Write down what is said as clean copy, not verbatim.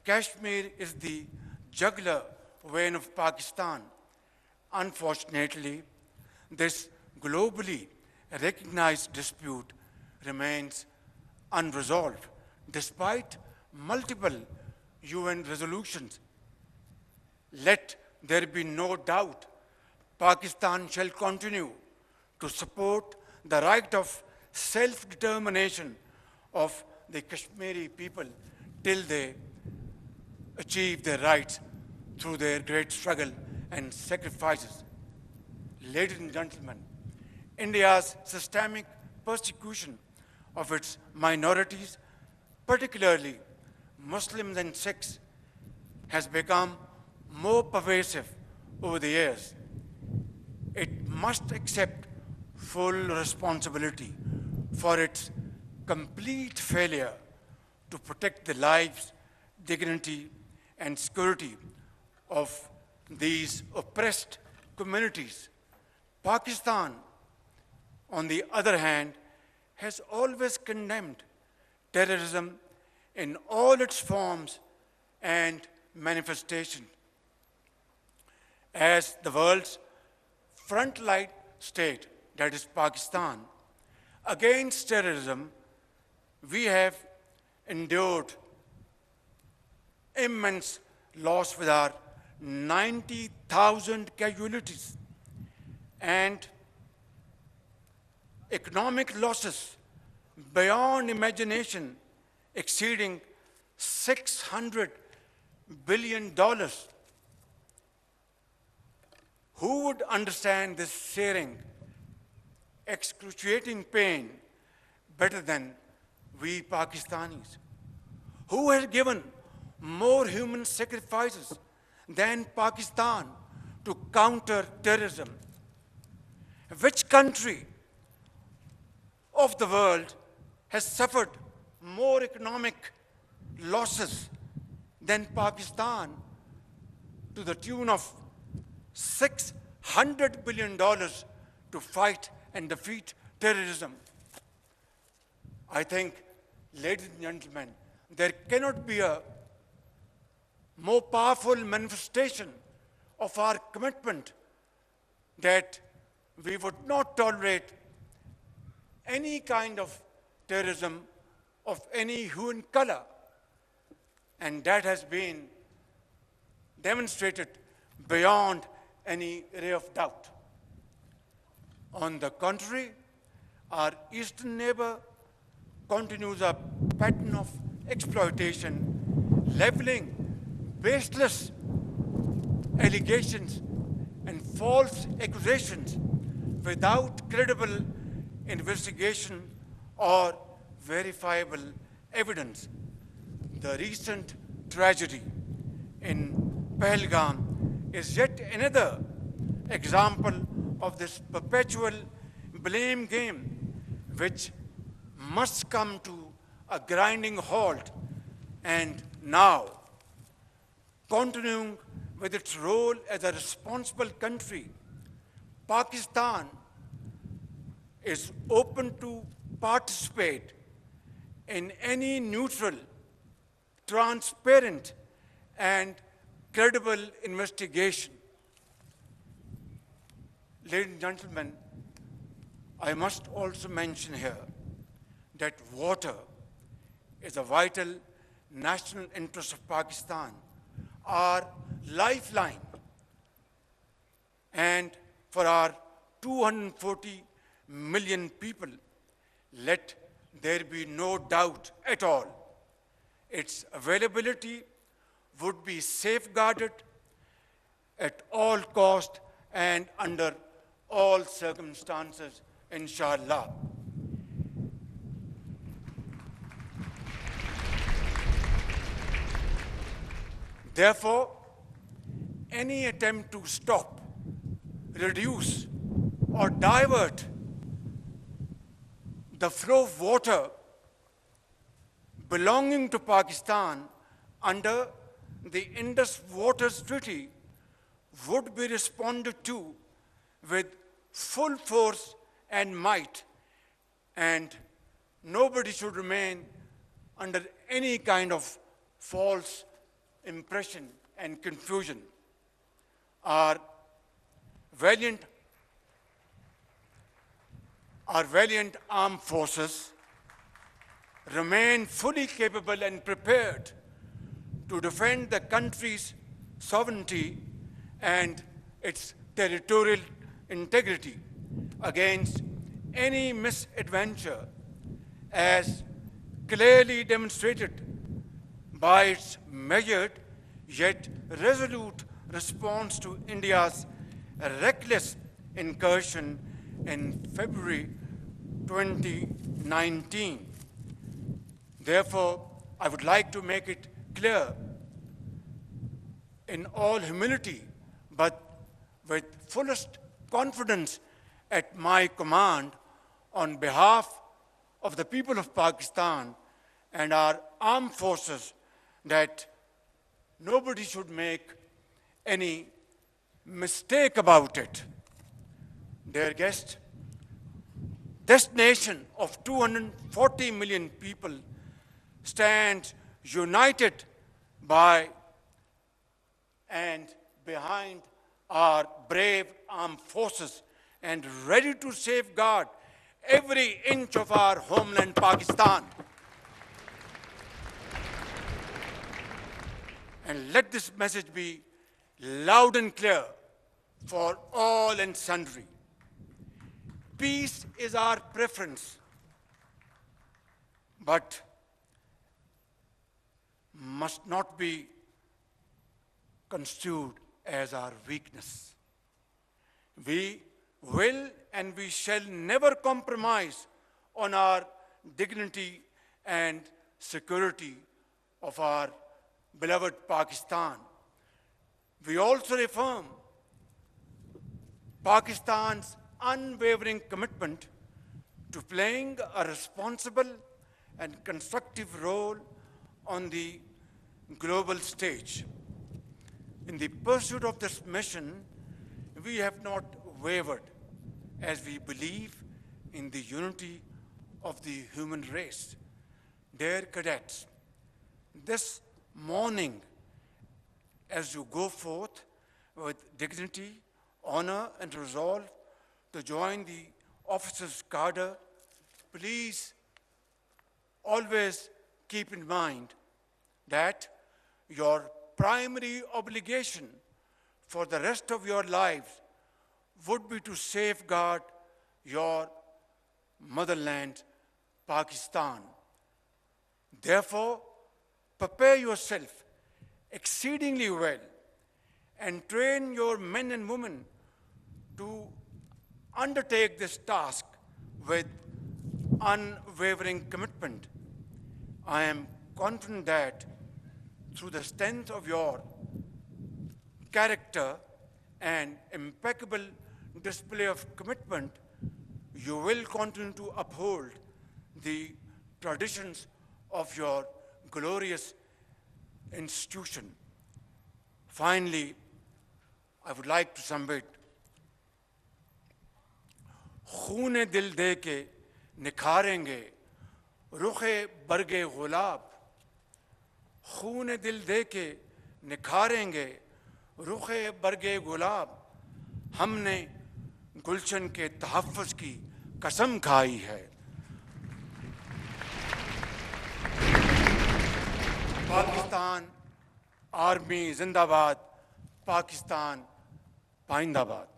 Kashmir is the jugular vein of Pakistan. Unfortunately, this globally recognized dispute remains unresolved despite multiple UN resolutions. Let there be no doubt, Pakistan shall continue to support the right of self-determination of the Kashmiri people till they achieve their rights through their great struggle and sacrifices. Ladies and gentlemen, India's systemic persecution of its minorities, particularly Muslims and Sikhs, has become more pervasive over the years. It must accept full responsibility for its complete failure to protect the lives, dignity, and security of these oppressed communities. Pakistan, on the other hand, has always condemned terrorism in all its forms and manifestations. As the world's frontline state, that is Pakistan, against terrorism, we have endured immense loss with our 90,000 casualties and economic losses beyond imagination exceeding $600 billion. Who would understand this searing, excruciating pain better than we Pakistanis? Who has given more human sacrifices than Pakistan to counter terrorism? Which country of the world has suffered more economic losses than Pakistan to the tune of $600 billion to fight and defeat terrorism? I think, ladies and gentlemen, there cannot be a more powerful manifestation of our commitment that we would not tolerate any kind of terrorism of any hue and color. And that has been demonstrated beyond any ray of doubt. On the contrary, our eastern neighbor continues a pattern of exploitation, leveling baseless allegations and false accusations without credible investigation or verifiable evidence. The recent tragedy in Pahalgam is yet another example of this perpetual blame game, which must come to a grinding halt. And now, continuing with its role as a responsible country, Pakistan is open to participate in any neutral, transparent, and credible investigation. Ladies and gentlemen, I must also mention here that water is a vital national interest of Pakistan, our lifeline. And for our 240 million people, let there be no doubt at all, its availability would be safeguarded at all cost and under all circumstances, inshallah. Therefore, any attempt to stop, reduce, or divert the flow of water belonging to Pakistan under the Indus Waters Treaty would be responded to with full force and might, and nobody should remain under any kind of false impression and confusion. Our valiant armed forces remain fully capable and prepared to defend the country's sovereignty and its territorial integrity against any misadventure, as clearly demonstrated by its measured yet resolute response to India's reckless incursion in February 2019. Therefore, I would like to make it clear in all humility, but with fullest confidence at my command, on behalf of the people of Pakistan and our armed forces, that nobody should make any mistake about it. Dear guests, this nation of 240 million people stands united by and behind our brave armed forces and ready to safeguard every inch of our homeland, Pakistan. And let this message be loud and clear for all and sundry. Peace is our preference, but must not be construed as our weakness. We will and we shall never compromise on our dignity and security of our beloved Pakistan. We also affirm Pakistan's unwavering commitment to playing a responsible and constructive role on the global stage. In the pursuit of this mission, we have not wavered, as we believe in the unity of the human race. Dear cadets, this morning, as you go forth with dignity, honor, and resolve to join the officers' cadre, please always keep in mind that your primary obligation for the rest of your lives would be to safeguard your motherland, Pakistan. Therefore, prepare yourself exceedingly well and train your men and women to undertake this task with unwavering commitment. I am confident that through the strength of your character and impeccable display of commitment, you will continue to uphold the traditions of your glorious institution. Finally, I would like to submit, खूने दिल दे के निखारेंगे रुखे बरगे गुलाब, खूने दिल दे के निखारेंगे रुखे बरगे गुलाब, हमने गुलशन के तहफ़्फ़ुज़ की कसम खाई है। पाकिस्तान आर्मी जिंदाबाद, पाकिस्तान पाइंदाबाद।